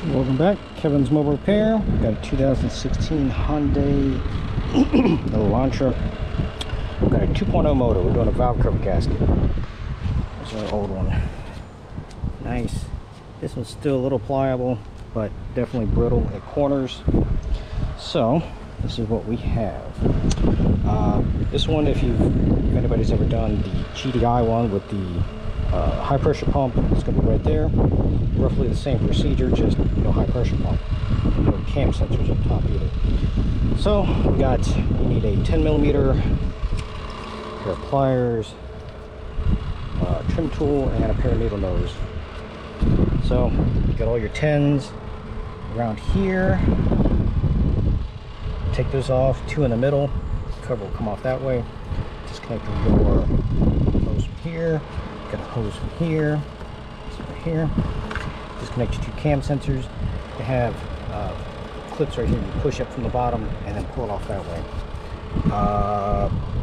Welcome back, Kevin's Mobile Repair. Got a 2016 Hyundai Elantra. Got a 2.0 motor. We're doing a valve cover gasket. There's our old one. Nice. This one's still a little pliable, but definitely brittle at corners. So this is what we have. This one, if anybody's ever done the GDI one with the high pressure pump, it's going to be right there. Roughly the same procedure, just no high pressure pump and no cam sensors up top either. So you need a 10mm pair of pliers, trim tool, and a pair of needle nose. So you got all your 10s around here. Take those off, 2 in the middle. Cover will come off that way. Disconnect your hose from here. Got a hose from here. This right here. Disconnect your 2 cam sensors. They have clips right here. You push up from the bottom and then pull it off that way.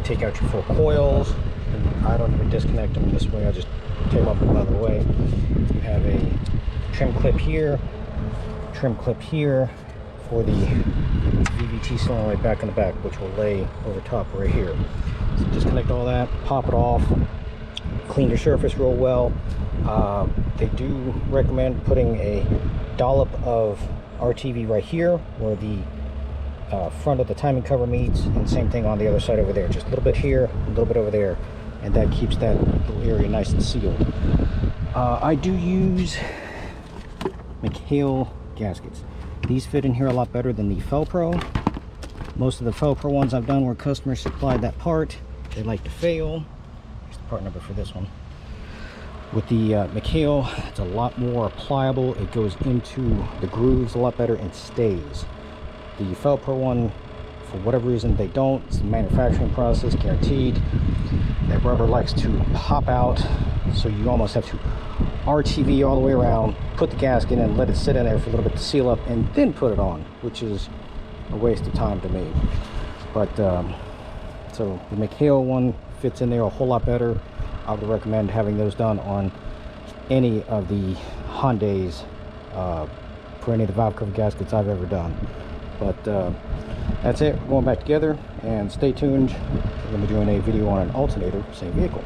Take out your 4 coils. And I don't even disconnect them this way. I just take them off another way. You have a trim clip here. Trim clip here for the EVVT solenoid back in the back, which will lay over top right here. So disconnect all that, pop it off, clean your surface real well. They do recommend putting a dollop of RTV right here where the front of the timing cover meets, and same thing on the other side over there. Just a little bit here, a little bit over there, and that keeps that little area nice and sealed. I do use Mahle gaskets. These fit in here a lot better than the Fel-Pro. Most of the Fel-Pro ones I've done where customers supplied that part, they like to fail. Here's the part number for this one. With the Mahle, it's a lot more pliable. It goes into the grooves a lot better and stays. The Fel-Pro one, for whatever reason, they don't. It's a manufacturing process, guaranteed. That rubber likes to pop out, so you almost have to RTV all the way around, put the gasket in, let it sit in there for a little bit to seal up, and then put it on, which is a waste of time to me. But so the Mahle one fits in there a whole lot better. I would recommend having those done on any of the Hyundais for any of the valve cover gaskets I've ever done. But that's it. We're going back together, and stay tuned. We're going to be doing a video on an alternator, same vehicle.